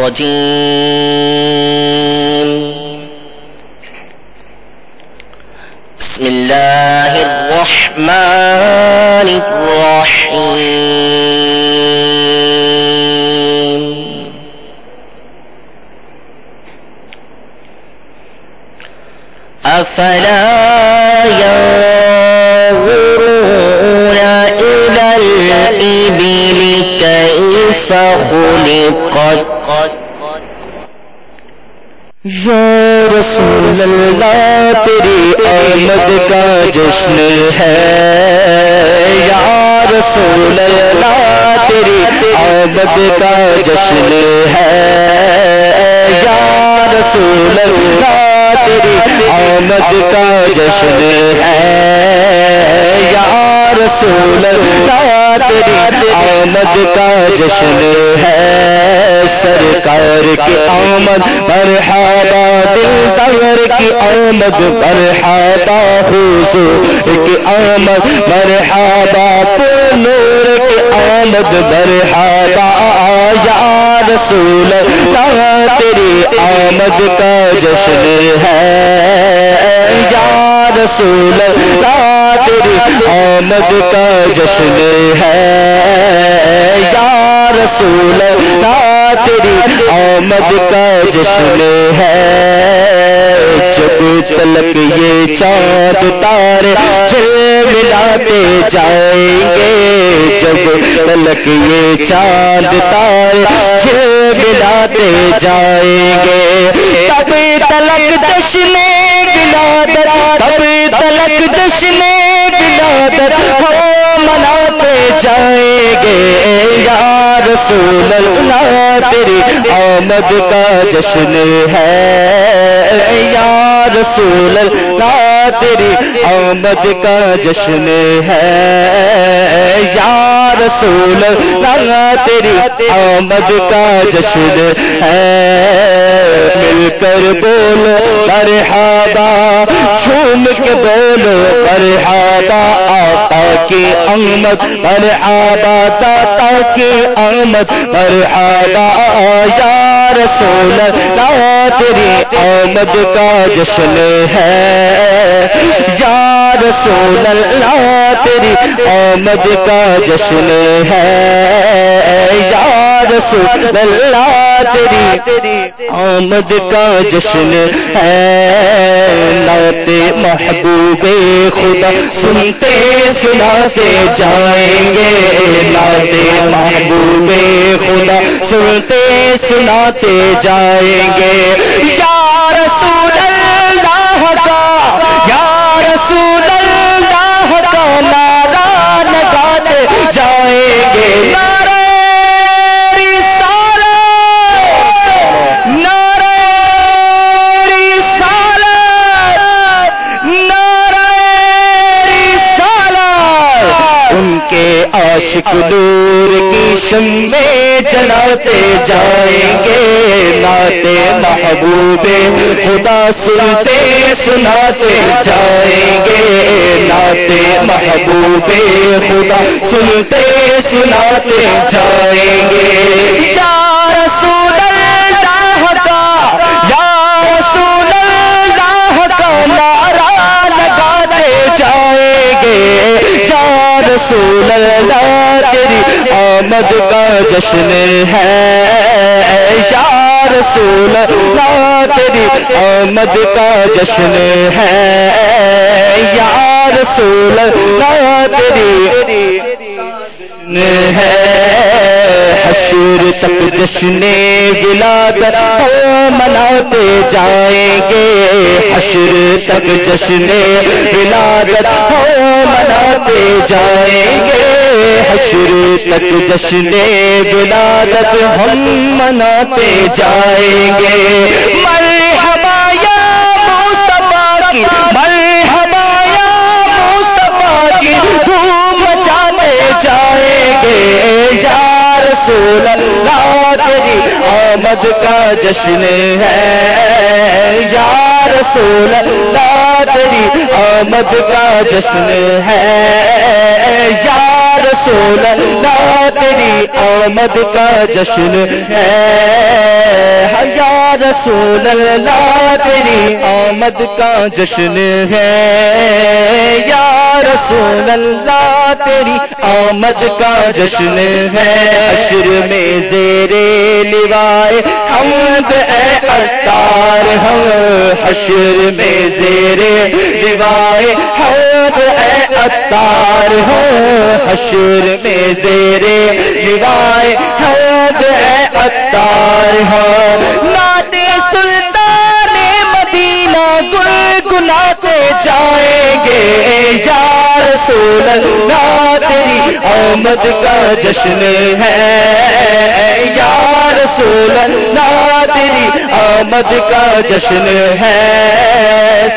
الرجيم بسم الله الرحمن الرحيم أفلا ينظرون إلى الإبل كيف خلقت یا رسول اللہ تیری آمد کا جشن ہے، یا رسول اللہ تیری آمد کا جشن ہے، یا رسول اللہ تیری آمد کا جشن ہے، یا رسول اللہ تیری آمد کا جشن ہے، سرکار کی آمد مرحبا، دلدار کی آمد مرحبا، حضور کی آمد مرحبا، نور کی آمد مرحبا، یا رسول اللہ تیری آمد کا جشن ہے، یا رسول اللہ تیری آمد کا جشن ہے، یا رسول اللہ تیری آمد کا جشن ہے، جب تلک یہ چاند تارے ملاتے جائیں گے، جب تلک یہ چاند تارے ملاتے جائیں گے، تب تلک جشن ولادت، تب تلک جشن ولادت ہم مناتے جائیں گے، یا رسول اللہ تیری آمد کا جشن ہے، یا رسول اللہ تیری آمد کا جشن ہے، یا رسول اللہ تیری آمد کا جشن ہے، مل کر بولو مرحبا، جھوم کے بولو مرحبا، آقا کی آمد مرحبا، داتا کی آمد مرحبا، یا رسول اللہ تیری آمد کا جشن ہے، یا رسول اللہ تیری آمد کا جشن ہے، یا رسول اللہ تیری آمد کا جشن ہے، نعت محبوب خدا سنتے سناتے جائیں گے، نعت محبوب خدا سنتے سناتے جائیں گے، یا رسول اللہ کا، یا رسول اللہ کا نعرہ لگاتے جائیں گے، نعرہ رسالت، نعرہ رسالت، نعرہ رسالت، ان کے عاشق نور کی شمع جلاتے جائیں گے، نعت محبوب خدا سنتے سناتے جائیں گے، نعت محبوب خدا سنتے سناتے جائیں گے، یا رسول اللہ کا، یا رسول اللہ کا نعرہ لگاتے جائیں گے، یا رسول اللہ تیری آمد کا جشن ہے، یا رسول اللہ تیری آمد کا جشن ہے، یا رسول اللہ تیری جشن ہے، حشر تک جشن ولادت مناتے جائیں گے، حشر تک جشن ولادت مناتے جائیں گے، حشر تک جشن ولادت ہم مناتے جائیں گے، مرحبا یا مصطفیٰ کی، مرحبا یا مصطفیٰ کی دھوم مچاتے جائیں گے، یا رسول اللہ تیری آمد کا جشن ہے، یا رسول اللہ تیری آمد کا جشن ہے، یا رسول اللہ تیری آمد کا جشن ہے، یا رسول اللہ تیری آمد کا جشن ہے، یا رسول اللہ تیری آمد کا جشن ہے، حشر میں زیرے لوائے حمد اے عطار ہم، حشر میں زیرے لوائے حمد اے عطار ہو، حشر میں زیرے لوائے حمد اے عطار ہو، نعت سلطان مدینہ گنگناتے جائیں گے، یا رسول اللہ تیری آمد کا جشن ہے، یا رسول اللہ تیری آمد کا جشن ہے،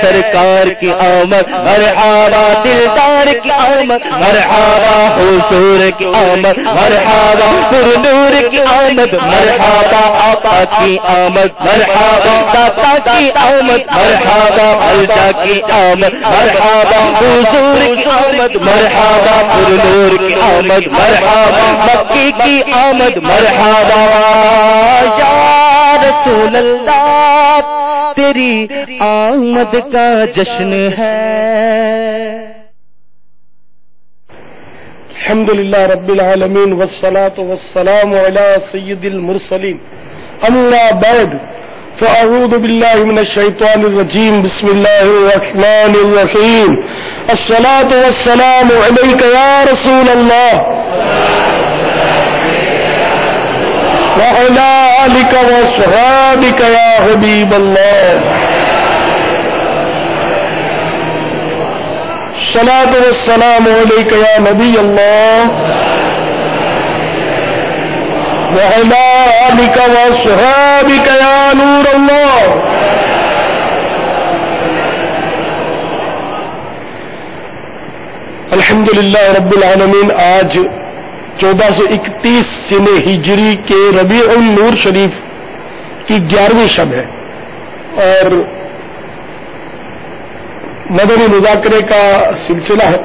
سرکار کی آمد مرحبا، دلدار کی آمد مرحبا، حضور کی آمد مرحبا، پر نور کی آمد مرحبا، آقا کی آمد مرحبا، داتا کی آمد مرحبا، الجا کی آمد مرحبا، حضور کی آمد مرحبا، پر نور کی آمد مرحبا، مکی کی آمد مرحبا، یا رسول اللہ تیری آمد کا جشن ہے۔ الحمدللہ رب العالمین والصلاة والسلام علی سید المرسلین، اما بعد فاعوذ باللہ من الشیطان الرجیم، بسم اللہ الرحمن الرحیم، الصلاة والسلام علیک یا رسول اللہ وعلی آلک وصحابک یا حبیب اللہ، الصلاة والسلام علیک یا نبی اللہ وعلی آلک وصحابک یا نور اللہ۔ الحمدللہ رب العالمین، آج 1431 سن ہجری کے ربیع النور شریف کی 11ویں شب ہے، اور مدنی مذاکرے کا سلسلہ ہے۔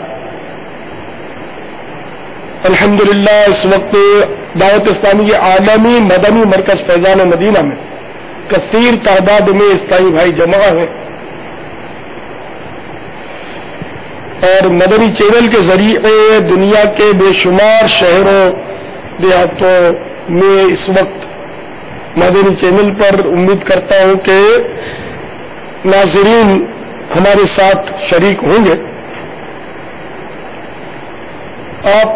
الحمدللہ اس وقت دعوت اسلامی عالمی مدنی مرکز فیضان مدینہ میں کثیر تعداد میں اسلامی بھائی جمع ہیں، اور مدنی چینل کے ذریعے دنیا کے بے شمار شہروں دیہاتوں میں اس وقت مدنی چینل پر امید کرتا ہوں کہ ناظرین ہمارے ساتھ شریک ہوں گے۔ آپ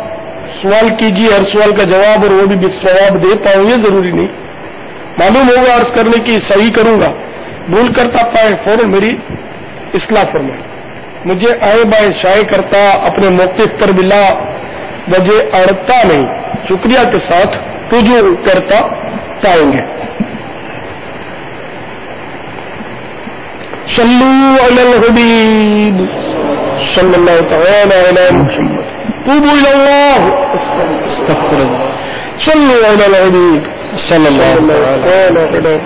سوال کیجیے، ہر سوال کا جواب اور وہ بھی بالصواب دے پاؤں یہ ضروری نہیں، معلوم ہوگا عرض کرنے کی صحیح کروں گا، بھول کرتا پائے فوراً میری اصلاح فرمائیں، مجھے آئے بائیں شائع کرتا اپنے موقف پر بلا وجہ اڑتا نہیں، شکریہ کے ساتھ رجوع کرتا پائیں گے۔ صلو علی الحبیب صلی اللہ تعالی علی محمد، توبوا الی اللہ استغفر اللہ، صلو علی الحبیب صلی اللہ تعالی علی۔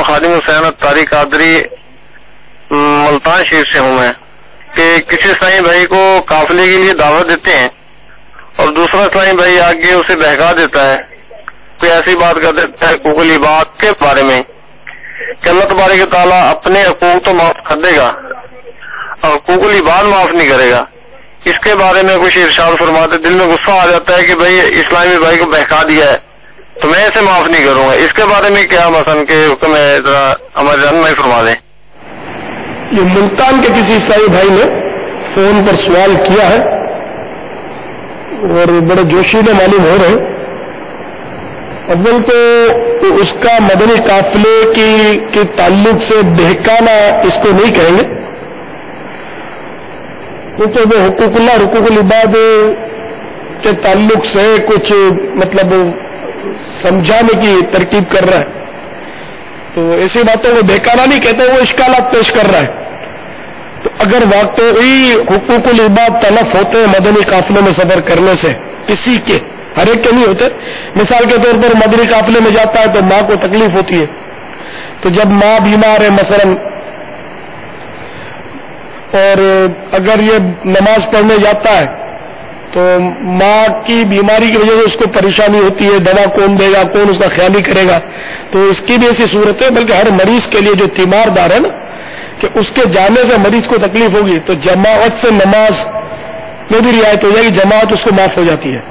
خادم حسین طارق قادری ملتان شریف سے ہوں میں، کہ کسی اسلامی بھائی کو قافلے کے لیے دعوت دیتے ہیں اور دوسرا اسلامی بھائی آگے اسے بہکا دیتا ہے، کوئی ایسی بات کر دیتا ہے حقوق العباد کے بارے میں کہ اللہ تبارک و تعالیٰ اپنے حقوق تو معاف کر دے گا اور حقوق العباد معاف نہیں کرے گا، اس کے بارے میں کچھ ارشاد فرماتے، دل میں غصہ آ جاتا ہے کہ بھائی اسلامی بھائی کو بہکا دیا ہے تو میں اسے معاف نہیں کروں گا، اس کے بارے میں کیا مثلا کہ حکم ہے، ذرا ہمارے رہنمائی فرما دیں۔ یہ ملتان کے کسی عیسائی بھائی نے فون پر سوال کیا ہے اور بڑے جوشیلے معلوم ہو رہے ہیں۔ اول تو اس کا مدنی قافلے کے تعلق سے بہکانا اس کو نہیں کہیں گے، کیونکہ وہ حقوق اللہ حقوق العباد کے تعلق سے کچھ مطلب سمجھانے کی ترکیب کر رہا ہے، تو ایسی باتوں کو بہکانا نہیں کہتے، وہ اشکالات پیش کر رہا ہے۔ تو اگر واقعی حقوق العباد تلف ہوتے ہیں مدنی قافلے میں سفر کرنے سے، کسی کے ہر ایک کے نہیں ہوتے، مثال کے طور پر مدنی قافلے میں جاتا ہے تو ماں کو تکلیف ہوتی ہے، تو جب ماں بیمار ہے مثلا اور اگر یہ نماز پڑھنے جاتا ہے تو ماں کی بیماری کی وجہ سے اس کو پریشانی ہوتی ہے، دوا کون دے گا، کون اس کا خیالی کرے گا، تو اس کی بھی ایسی صورت ہے. بلکہ ہر مریض کے لیے جو تیمار دار ہے نا کہ اس کے جانے سے مریض کو تکلیف ہوگی تو جماعت سے نماز میں بھی رعایت ہو جائے گی، جماعت اس کو معاف ہو جاتی ہے.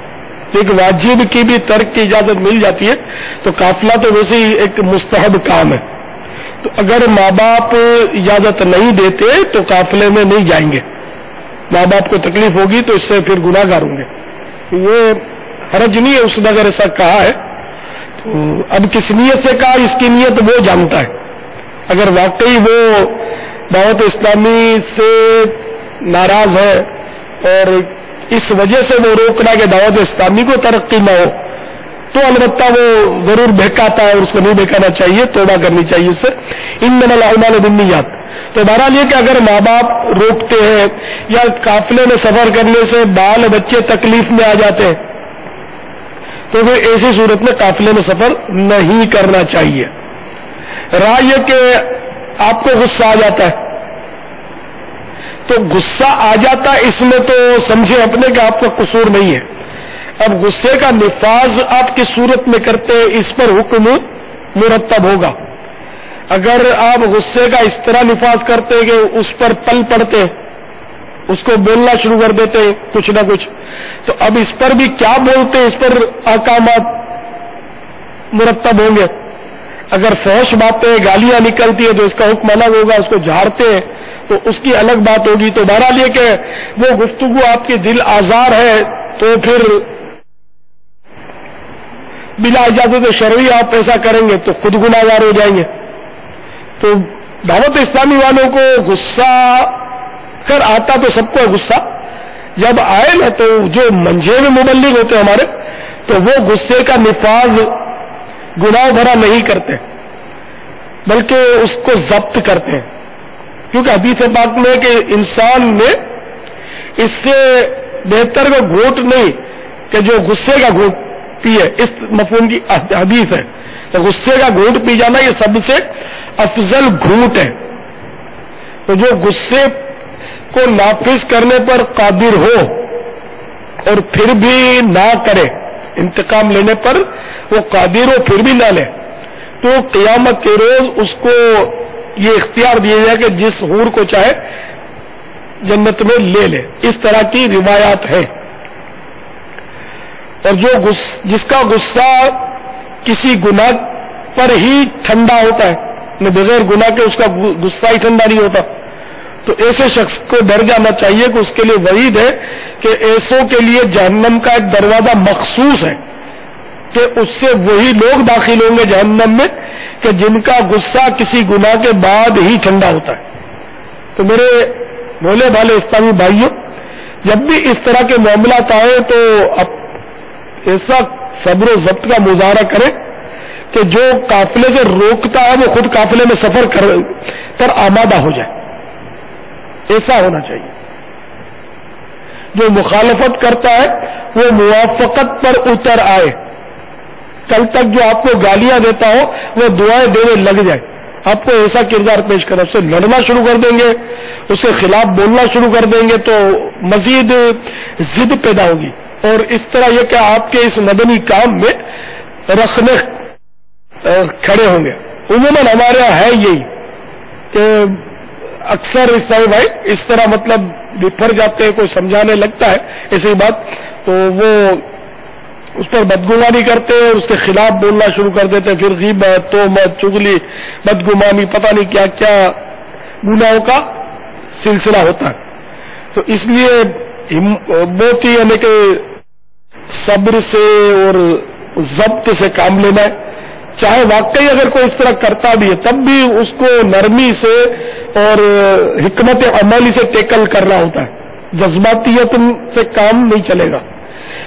ایک واجب کی بھی ترک کی اجازت مل جاتی ہے. تو قافلہ تو ویسے ہی ایک مستحب کام ہے. تو اگر ماں باپ اجازت نہیں دیتے تو قافلے میں نہیں جائیں گے. ماں باپ کو تکلیف ہوگی تو اس سے پھر گناہ گار ہوں گے. یہ حرج نہیں ہے اس نے اگر ایسا کہا ہے. تو اب کس نیت سے کہا، اس کی نیت وہ جانتا ہے. اگر واقعی وہ دعوت اسلامی سے ناراض ہے اور اس وجہ سے وہ روکنا کہ دعوت اسلامی کو ترقی نہ ہو تو البتہ وہ ضرور بہکاتا ہے اور اس کو نہیں بہکانا چاہیے، توبہ کرنی چاہیے اس سے. انما الاعمال بالنیات. تو بہرحال یہ کہ اگر ماں باپ روکتے ہیں یا قافلے میں سفر کرنے سے بال بچے تکلیف میں آ جاتے ہیں تو پھر ایسی صورت میں قافلے میں سفر نہیں کرنا چاہیے. رہا یہ کہ آپ کو غصہ آ جاتا ہے تو غصہ آ جاتا ہے اس میں تو سمجھے اپنے کہ آپ کا قصور نہیں ہے. اب غصے کا نفاذ آپ کس صورت میں کرتے ہیں اس پر حکم مرتب ہوگا. اگر آپ غصے کا اس طرح نفاذ کرتے کہ اس پر پل پڑتے، اس کو بولنا شروع کر دیتے کچھ نہ کچھ، تو اب اس پر بھی کیا بولتے اس پر احکامات مرتب ہوں گے. اگر فحش باتیں گالیاں نکلتی ہیں تو اس کا حکم الگ ہوگا. اس کو جھاڑتے ہیں تو اس کی الگ بات ہوگی. تو بہرحال یہ کہ وہ گفتگو آپ کی دل آزار ہے تو پھر بلا اجازت شرعی آپ ایسا کریں گے تو خود گناہ گار ہو جائیں گے. تو دعوت اسلامی والوں کو غصہ کر آتا تو سب کو غصہ جب آئے نا تو جو منجے میں مبلغ ہوتے ہمارے تو وہ غصے کا نفاذ گناہ بھرا نہیں کرتے بلکہ اس کو ضبط کرتے ہیں. کیونکہ حدیث پاک میں کہ انسان میں اس سے بہتر کا گھونٹ نہیں کہ جو غصے کا گھونٹ پیے، اس مفہوم کی حدیث ہے. تو غصے کا گھونٹ پی جانا یہ سب سے افضل گھونٹ ہے. تو جو غصے کو نافذ کرنے پر قادر ہو اور پھر بھی نہ کرے، انتقام لینے پر وہ قادر ہو پھر بھی نہ لے، تو قیامت کے روز اس کو یہ اختیار دیا جائے کہ جس حور کو چاہے جنت میں لے لے. اس طرح کی روایات ہے. اور جس کا غصہ کسی گناہ پر ہی ٹھنڈا ہوتا ہے، بغیر گناہ کے اس کا غصہ ہی ٹھنڈا نہیں ہوتا، تو ایسے شخص کو ڈر جانا چاہیے کہ اس کے لیے وعید ہے کہ ایسوں کے لیے جہنم کا ایک دروازہ مخصوص ہے کہ اس سے وہی لوگ داخل ہوں گے جہنم میں کہ جن کا غصہ کسی گناہ کے بعد ہی ٹھنڈا ہوتا ہے. تو میرے بھولے بھالے اسلامی بھائیوں، جب بھی اس طرح کے معاملات آئے تو ایسا صبر و ضبط کا مظاہرہ کرے کہ جو قافلے سے روکتا ہے وہ خود قافلے میں سفر پر آمادہ ہو جائے. ایسا ہونا چاہیے. جو مخالفت کرتا ہے وہ موافقت پر اتر آئے. کل تک جو آپ کو گالیاں دیتا ہو وہ دعائیں دینے لگ جائے. آپ کو ایسا کردار پیش کر، اس سے لڑنا شروع کر دیں گے، اس کے خلاف بولنا شروع کر دیں گے تو مزید ضد پیدا ہوگی. اور اس طرح یہ کہ آپ کے اس مدنی کام میں رخنے کھڑے ہوں گے. عموماً ہمارے یہاں ہے یہی کہ اکثر عیسائی بھائی اس طرح مطلب بفر جاتے ہیں، کوئی سمجھانے لگتا ہے ایسی بات تو وہ اس پر بدگمانی کرتے ہیں، اس کے خلاف بولنا شروع کر دیتے ہیں، پھر غیبت، تہمت، چغلی، بدگمانی، پتہ نہیں کیا کیا گناہوں کا سلسلہ ہوتا ہے. تو اس لیے بہت ہی ہمیں کہ صبر سے اور ضبط سے کام لینا ہے. چاہے واقعی اگر کوئی اس طرح کرتا بھی ہے تب بھی اس کو نرمی سے اور حکمت عملی سے ٹیکل کرنا ہوتا ہے. جذباتیت سے کام نہیں چلے گا.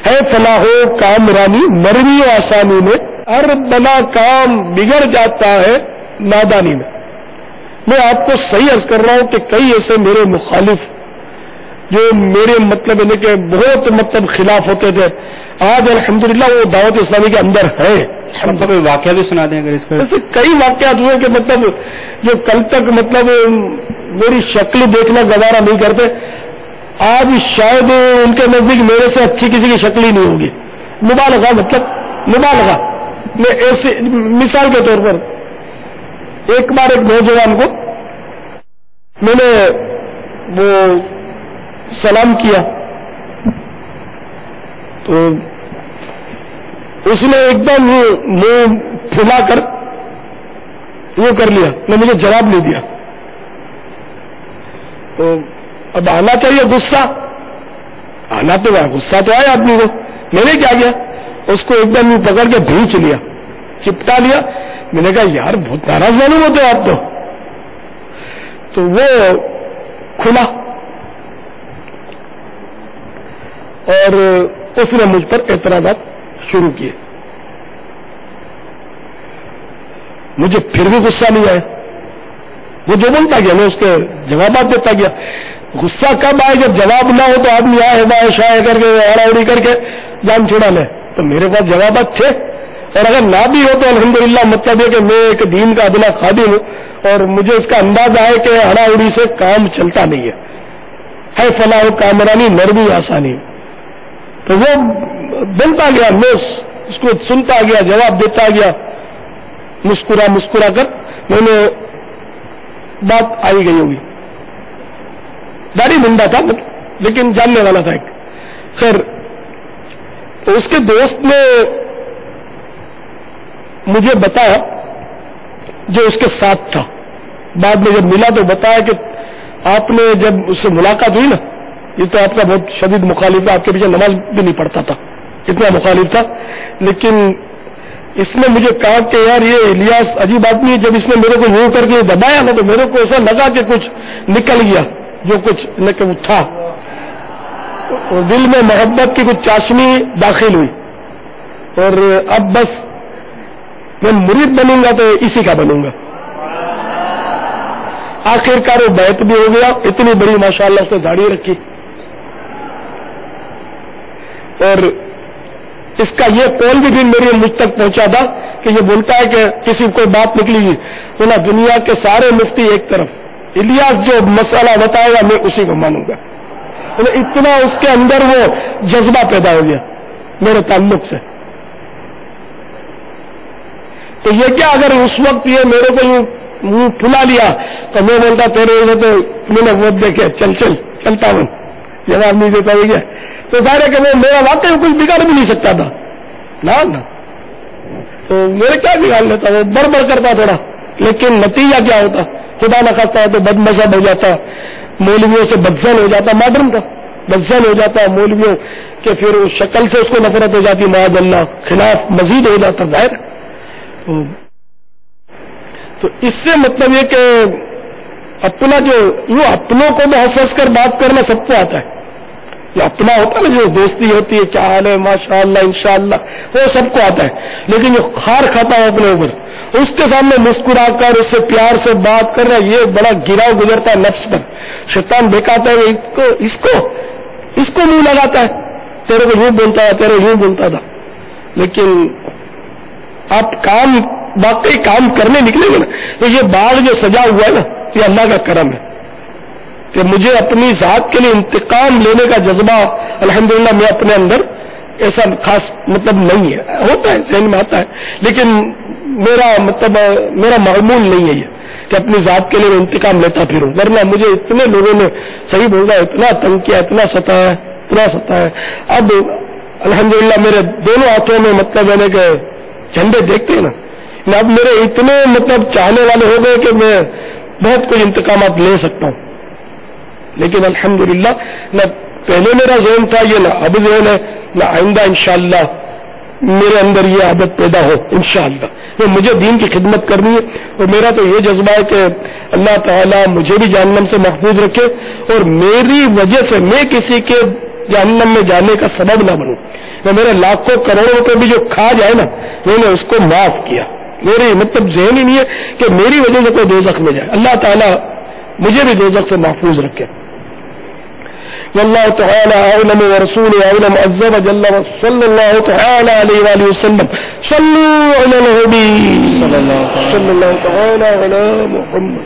ہے فلاح و کامرانی نرمی و آسانی میں، ہر بنا کام بگڑ جاتا ہے نادانی میں. میں آپ کو صحیح عرض کر رہا ہوں کہ کئی ایسے میرے مخالف جو میرے مطلب یعنی کہ بہت مطلب خلاف ہوتے تھے، آج الحمدللہ وہ دعوت اسلامی کے اندر ہے. مطلب واقعہ بھی سنا دیں اگر اس کا. ایسے کئی واقعات ہوئے کہ مطلب جو کل تک مطلب میری شکل دیکھنا گوارا نہیں کرتے، آج شاید ان کے نزدیک میرے سے اچھی کسی کی شکل ہی نہیں ہوگی. مبالغہ مطلب مبالغہ. میں ایسے مثال کے طور پر ایک بار ایک نوجوان کو میں نے وہ سلام کیا تو اس نے ایک دم منہ پھلا کر وہ کر لیا, نے مجھے جواب نہیں دیا. تو اب آنا چاہیے غصہ, آنا تو غصہ تو آیا آدمی کو. میں نے کیا کیا, اس کو ایک دم پکڑ کے بھینچ لیا, چپٹا لیا. میں نے کہا یار بہت ناراض معلوم ہوتے آپ تو وہ کھلا اور اس نے مجھ پر اعتراضات شروع کیے. مجھے پھر بھی غصہ نہیں آیا. وہ جو بولتا گیا میں اس کے جوابات دیتا گیا. غصہ کب آئے جب جواب نہ ہو تو آدمی آئے بائے شائے کر کے آڑا اڑی کر کے جان چھڑا لے. تو میرے پاس جوابات تھے, اور اگر نہ بھی ہو تو الحمدللہ مطلب ہے کہ میں ایک دین کا ادنا خادم ہوں اور مجھے اس کا اندازہ ہے کہ ہڑا اڑی سے کام چلتا نہیں ہے فلاح و کامرانی نرمی آسانی. تو وہ بولتا گیا, میں اس کو سنتا گیا, جواب دیتا گیا, مسکرا کر. میں نے بات آئی گئی ہوگی, داڑھی منڈا تھا لیکن جاننے والا تھا ایک. خیر تو اس کے دوست نے مجھے بتایا جو اس کے ساتھ تھا, بعد میں جب ملا تو بتایا کہ آپ نے جب اس سے ملاقات ہوئی نا, یہ تو آپ کا بہت شدید مخالف تھا, آپ کے پیچھے نماز بھی نہیں پڑھتا تھا, اتنا مخالف تھا. لیکن اس نے مجھے کہا کہ یار یہ الیاس عجیب آدمی ہے, جب اس نے میرے کو یوں کر کے دبایا نا تو میرے کو ایسا لگا کہ کچھ نکل گیا جو کچھ لیکن وہ تھا, اور دل میں محبت کی کچھ چاشنی داخل ہوئی. اور اب بس میں مرید بنوں گا تو اسی کا بنوں گا. آخر کار وہ بیعت بھی ہو گیا. اتنی بڑی ماشاءاللہ اس نے داڑھی رکھی, اور اس کا یہ قول بھی میرے مجھ تک پہنچا تھا کہ یہ بولتا ہے کہ کسی کوئی بات نکلی گی تو نا دنیا کے سارے مفتی ایک طرف, الیاس جو مسئلہ بتائے گا میں اسی کو مانوں گا. اتنا اس کے اندر وہ جذبہ پیدا ہو گیا میرے تعلق سے. تو یہ کیا اگر اس وقت یہ میرے کو یوں منہ پھلا لیا تو میں بولتا تیرے تو میں نے وہ دیکھے چلتا ہوں, جواب نہیں دیتا ہو گیا. تو ظاہر ہے کہ وہ میرا واقعی کچھ بگاڑ بھی نہیں سکتا تھا نا. تو میرے کیا بگاڑ لیتا, وہ بڑھ کرتا تھوڑا, لیکن نتیجہ کیا ہوتا خدا نہ خواستہ ہے تو بد مذہب ہو جاتا, مولویوں سے بدزن ہو جاتا, ماڈرن کا بدزن ہو جاتا مولویوں کہ پھر شکل سے اس کو نفرت ہو جاتی, معاذ اللہ خلاف مزید ہو جاتا ظاہر. تو اس سے مطلب یہ کہ اپنا جو یوں اپنوں کو محسوس کر بات کرنا سب کو آتا ہے. جو اپنا ہوتا ہے نا, جو دوستی ہوتی ہے, کیا حال ہے, ماشاء اللہ انشاءاللہ, وہ سب کو آتا ہے. لیکن جو خار کھاتا ہے اپنے اوپر, اس کے سامنے مسکرا کر اس سے پیار سے بات کرنا, یہ بڑا گراؤ گزرتا ہے نفس پر. شیطان بہکاتا ہے اس کو منہ لگاتا ہے, تیرے کو یوں بولتا ہے, تیرے یوں بولتا تھا. لیکن آپ واقعی کام کرنے نکلیں گے نا تو یہ باغ جو سجا ہوا ہے نا, یہ اللہ کا کرم ہے کہ مجھے اپنی ذات کے لیے انتقام لینے کا جذبہ الحمدللہ میں اپنے اندر ایسا خاص مطلب نہیں ہے. ہوتا ہے ذہن میں آتا ہے, لیکن میرا معمول نہیں ہے یہ کہ اپنی ذات کے لیے انتقام لیتا پھروں. ورنہ مجھے اتنے لوگوں نے صحیح بول رہا اتنا تنگ کیا, اتنا ستایا. اب الحمدللہ میرے دونوں ہاتھوں میں مطلب یعنی کہ جھنڈے دیکھتے ہیں نا, اب میرے اتنے مطلب چاہنے والے ہو گئے کہ میں بہت کچھ انتقامات لے سکتا ہوں. لیکن الحمدللہ نہ پہلے میرا ذہن تھا یہ, نہ اب ذہن ہے, نہ آئندہ انشاءاللہ میرے اندر یہ عادت پیدا ہو انشاءاللہ. تو مجھے دین کی خدمت کرنی ہے, اور میرا تو یہ جذبہ ہے کہ اللہ تعالیٰ مجھے بھی جہنم سے محفوظ رکھے, اور میری وجہ سے میں کسی کے جہنم میں جانے کا سبب نہ بنوں. تو میرے لاکھوں کروڑوں روپے بھی جو کھا جائے نا, میں نے اس کو معاف کیا. میرے مطلب ذہن ہی نہیں ہے کہ میری وجہ سے کوئی دوزخ میں جائے. اللہ تعالیٰ مجھے بھی دوزخ سے محفوظ رکھے. واللہ تعالی اعلم ورسولہ اعلم عز وجل صلی اللہ تعالی علیہ وآلہ وسلم. صلوا علی النبی صلی اللہ تعالی علی محمد.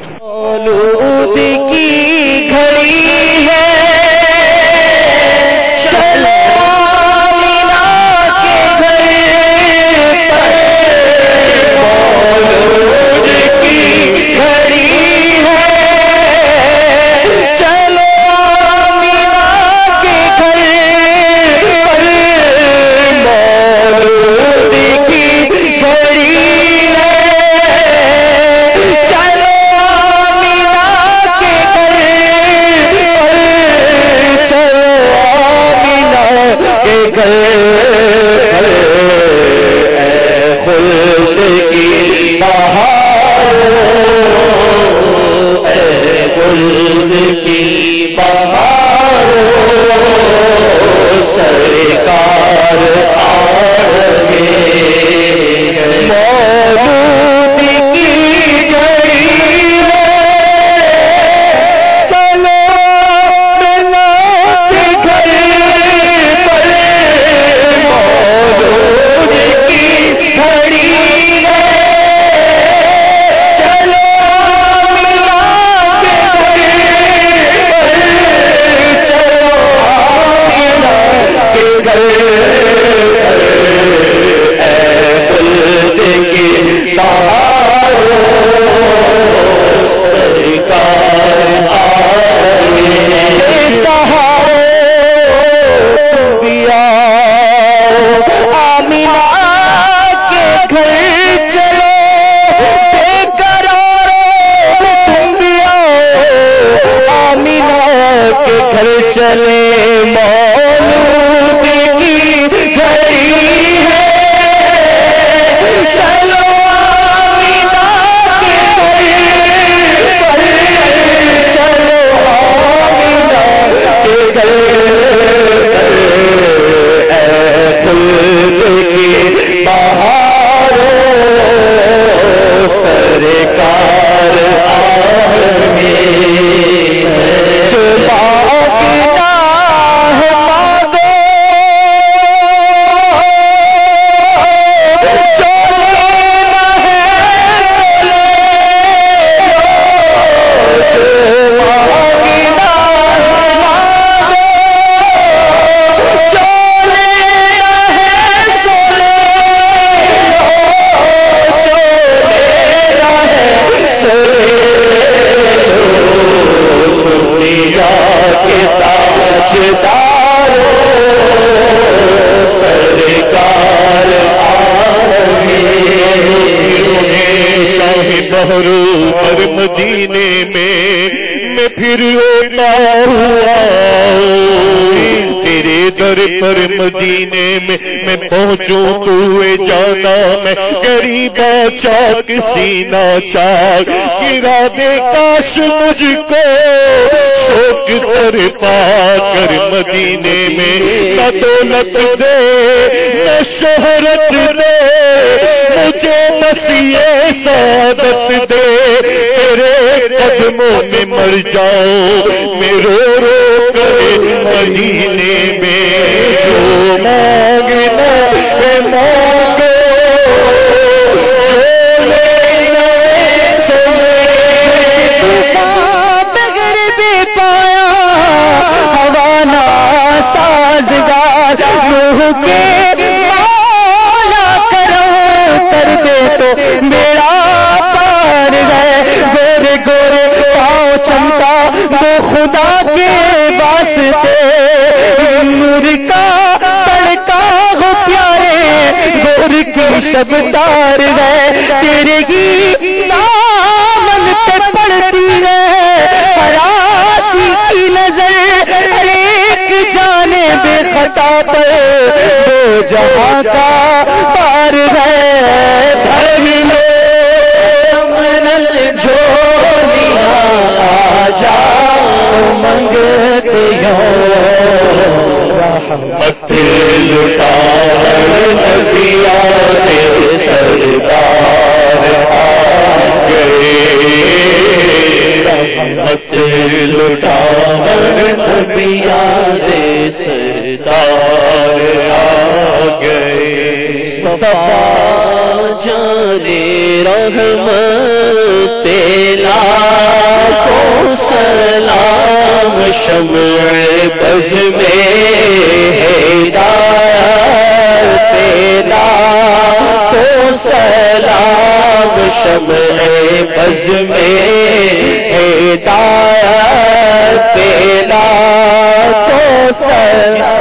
کی گھڑی ہے کے گھر چلے مولود کی گھڑی ہے، چلو آمینہ کے گھر پر، چلو آمینہ کے گھر پر، اے خلد کی بہاروں سرکار مدینے میں پھر روتا ہوا تیرے در پر مدینے میں پہنچوں تو جانا میں غریبا چاک سینہ چاک گرا دے کاش مجھ کو شوق کر پا کر مدینے میں نہ دولت دے نہ شہرت دے مجھے بس یہ سعادت دے تیرے قدموں میں مر جاؤ میں رو رو کر مدینے میں جو مانگنا ہے مانگو بغیر بے پایا حوالہ سازگار روح کے مولا کرو کر دے تو میرا پار ہے گورے گورے پاؤں چمتا وہ خدا کے واسطے نور کا تڑکا ہو پیارے گور کی شبدار ہے تیرے ہی دامن پہ پڑتی ہے حیاتی کی نظر ہر ایک جانے بے خطا پر دو جہاں کا پار ہے بھر لو منل جھولیاں آ جاؤ منگتے ہو رحمت لٹا نبیان سردار آ گئے رحمت لٹا نبیان سردار آ گئے جانے رحمت لاکھوں سلام شمع بز میں ہدایت لاکھوں سلام شمع بز میں ہدایت لاکھوں سلام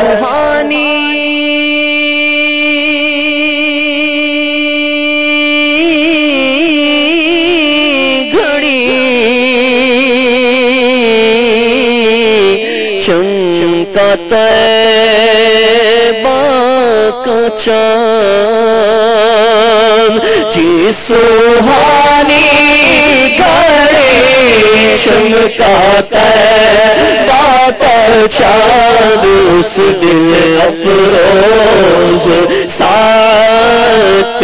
طیبہ کا چاند جی سوہانی گھڑی چمکا طیبہ کا چاند اس دل افروز ساتھ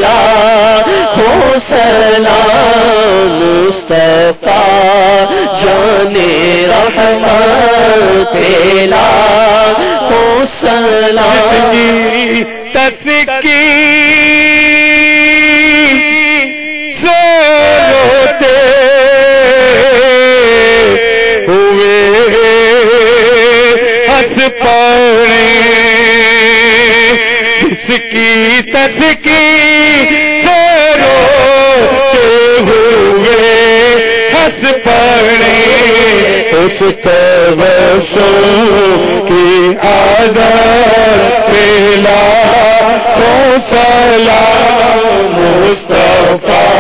لاکھوں سلام مصطفیٰ جانے رحمت لاکھوں سلام تسکین سے روتے ہوئے ہنس پڑے اس کی تسکین سے روتے ہوئے ہنس پڑے اس تبسم کی عادت پہ لاکھوں سلام مصطفیٰ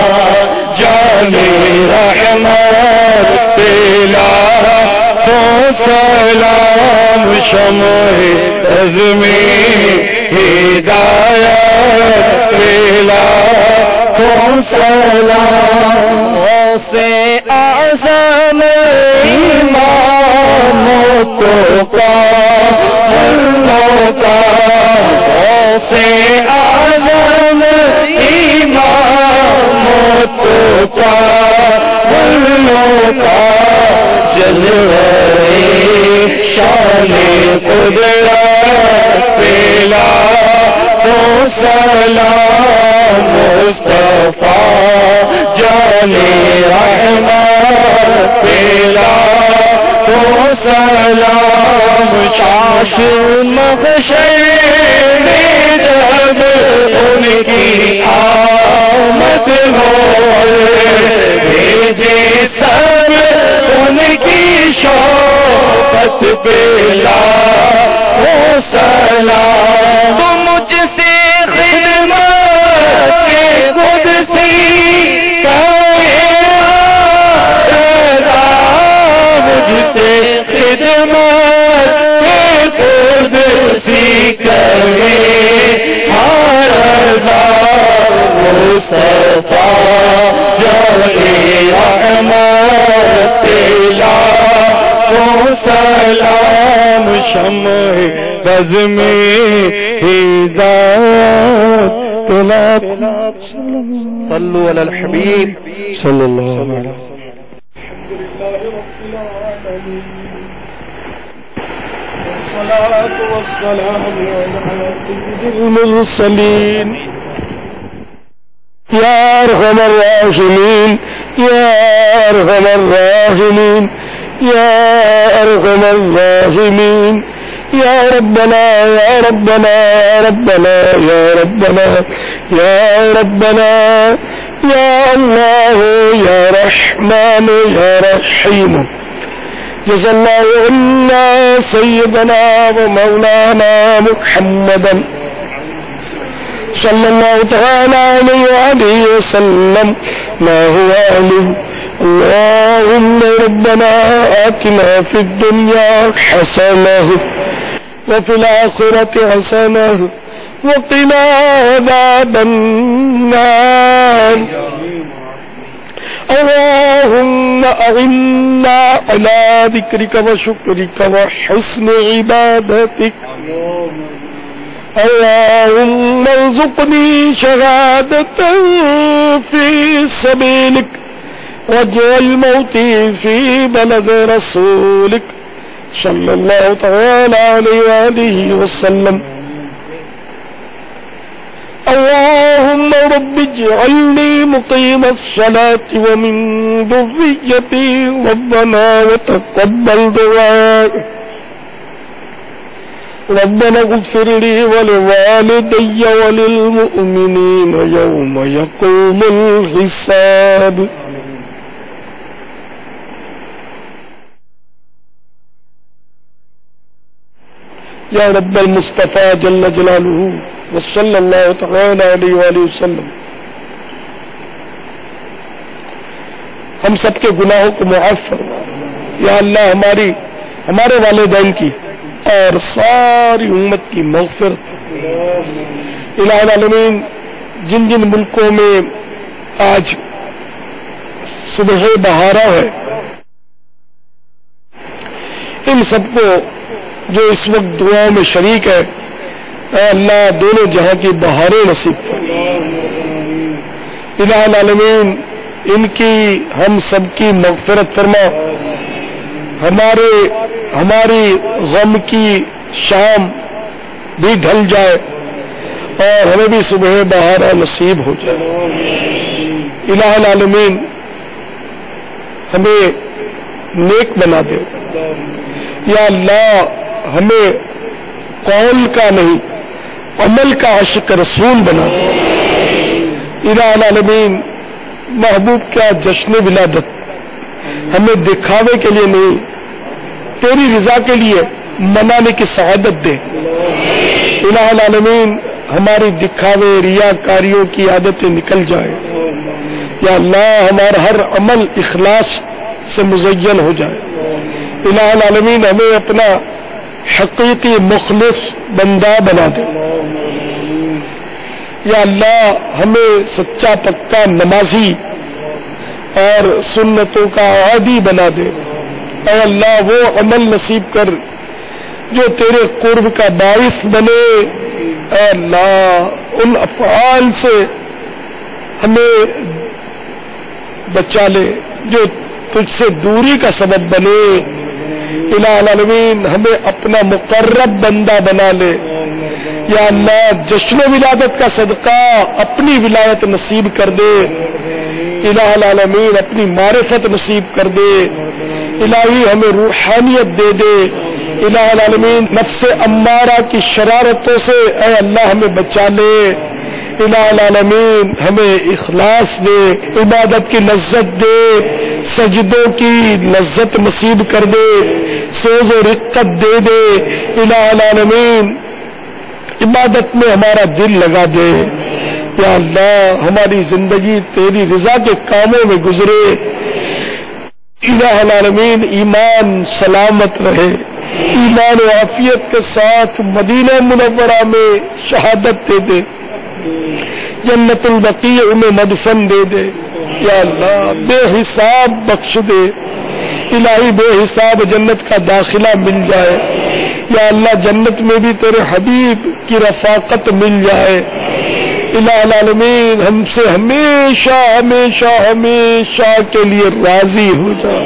جانے رحمت پہ لاکھوں سلام شمع عزم ہدایت پیلا کون سلام سے اعظم اماموں کا سے اعظم اماموں کا جلوہ شان قدرت پیلا تو سلام مصطفیٰ جان رحمت پیلا تو سلام شاش محشر میں جب ان کی آمد ہو بھیجے سب ان کی شوقت پیلا وہ سلام تو مجھ سے خدمت کے خود سی مجھ سے خدمت کے خود سی کرے ہر مصطفیٰ رحمت پیلا وہ سلام شمع بزم ہدایت پیلا صلو علی الحبیب صلی اللہ علیہ وسلم. والصلاة والسلام على سيد المرسلين يا أرحم الراحمين يا أرحم الراحمين يا أرحم الراحمين يا ربنا يا ربنا يا ربنا يا ربنا يا ربنا يا الله يا رحمن يا رحيم جزا الله عنا سيدنا ومولانا محمدا صلى الله تعالى عليه وآله وسلم ما هو أهله. اللهم ربنا آتنا في الدنيا حسنة وفي الآخرة حسنة وقنا عذاب النار. اللهم أعنا على ذكرك وشكرك وحسن عبادتك. اللهم ارزقني شهادة في سبيلك واجعل موتي في بلد رسولك صلى الله تعالى عليه وآله وسلم. اللهم رب اجعلني مقيم الصلاة ومن ذريتي ربنا وتقبل دعائي. ربنا اغفر لي ولوالدي وللمؤمنين يوم يقوم الحساب. يا رب المصطفى جل جلاله وصلى الله تعالى عليه وآله وسلم. ہم سب کے گناہوں کو معاف فرما. یا اللہ ہمارے والدین کی اور ساری امت کی مغفرت. الہ العالمین جن جن ملکوں میں آج صبح بہارا ہے ان سب کو جو اس وقت دعاؤں میں شریک ہے اے اللہ دونوں جہاں کی بہاریں نصیب فرما. الہ العالمین ان کی ہم سب کی مغفرت فرما. ہماری غم کی شام بھی ڈھل جائے اور ہمیں بھی صبح بہارا نصیب ہو جائے. الہ العالمین ہمیں نیک بنا دے. یا اللہ ہمیں قول کا نہیں عمل کا عاشق رسول بنا دے. الہ العالمین محبوب کا جشن ولادت ہمیں دکھاوے کے لیے نہیں تیری رضا کے لیے منانے کی سعادت دے. الہ العالمین ہماری دکھاوے ریاکاریوں کی عادتیں نکل جائے. یا اللہ ہمارا ہر عمل اخلاص سے مزین ہو جائے. الہ العالمین ہمیں اپنا حقیقی مخلص بندہ بنا دے. یا اللہ ہمیں سچا پکا نمازی اور سنتوں کا عادی بنا دے. اے اللہ وہ عمل نصیب کر جو تیرے قرب کا باعث بنے. اے اللہ ان افعال سے ہمیں بچا لے جو تجھ سے دوری کا سبب بنے. الہ العالمین ہمیں اپنا مقرب بندہ بنا لے. یا اللہ جشن ولادت کا صدقہ اپنی ولایت نصیب کر دے. الہ العالمین اپنی معرفت نصیب کر دے. الہی ہمیں روحانیت دے دے. الہ العالمین نفس امارہ کی شرارتوں سے اے اللہ ہمیں بچا لے. الہ العالمین ہمیں اخلاص دے, عبادت کی لذت دے, سجدوں کی لذت نصیب کر دے, سوز و رقت دے دے. الہ العالمین عبادت میں ہمارا دل لگا دے. یا اللہ ہماری زندگی تیری رضا کے کاموں میں گزرے. الہ العالمین ایمان سلامت رہے, ایمان و عافیت کے ساتھ مدینہ منورہ میں شہادت دے دے, جنت البقیع میں مدفن دے دے. یا اللہ بے حساب بخش دے. الہی بے حساب جنت کا داخلہ مل جائے. یا اللہ جنت میں بھی تیرے حبیب کی رفاقت مل جائے. الہ العالمین ہم سے ہمیشہ ہمیشہ ہمیشہ کے لیے راضی ہو جا.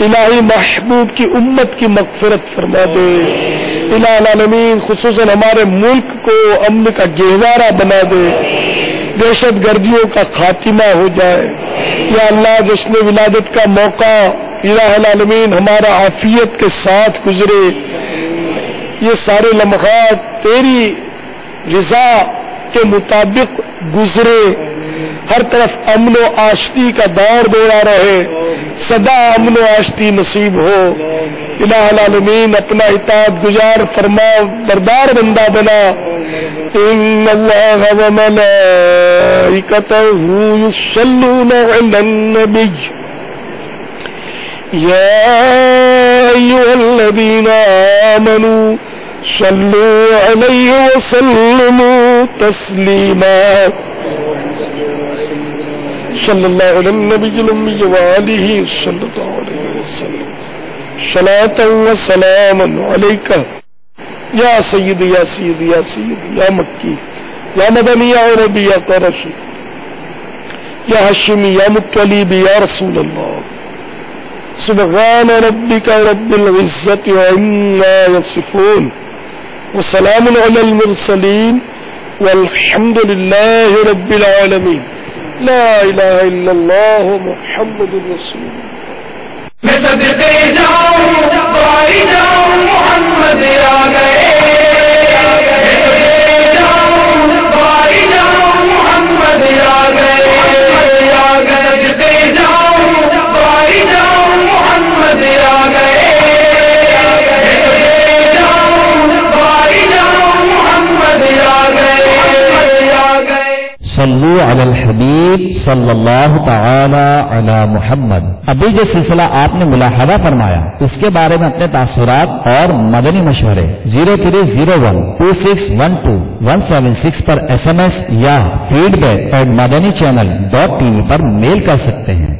الہی محبوب کی امت کی مغفرت فرما دے. الہ العالمین خصوصاً ہمارے ملک کو امن کا گہوارہ بنا دے. دہشت گردیوں کا خاتمہ ہو جائے. یا اللہ جشن ولادت کا موقع الہ العالمین ہمارا عافیت کے ساتھ گزرے. یہ سارے لمحات تیری رضا کے مطابق گزرے. ہر طرف امن و آشتی کا دور دورہ رہے. سدا امن و آشتی نصیب ہو. الہ العالمین اپنا اطاعت گزار فرما بردار بندہ بنا. ان اللہ و ملائکتہ یصلون علی النبی یا ایھا الذین آمنوا صلوا علیہ وسلموا تسلیما. صلی اللہ علیہ النبی الامی وآلہ صلی اللہ علیہ وسلم. صلاۃ و سلام علیک یا سید یا سید یا سید یا مکی یا مدنی یا عربی یا قرشی یا ہاشمی یا مطلب یا رسول اللہ. سبحان ربک رب العزت عما یصفون وسلام علی المرسلین والحمد للہ رب العالمین. لا الہ الا اللہ محمد رسول اللہ. میں صدقے جاؤں بائی جاؤں محمد آ گئے. میں صدقے جاؤں بائی جاؤں محمد آ گئے. صدقے جاؤں بائی جاؤں محمد آ گئے. میں صدقے جاؤں بائی جاؤں محمد آ گئے. صلو علی الحبیب صلی اللہ تعالی علی محمد. ابھی جو سلسلہ آپ نے ملاحظہ فرمایا اس کے بارے میں اپنے تاثرات اور مدنی مشورے 03012612 پر SMS یا feedback@madanichannel.tv پر میل کر سکتے ہیں.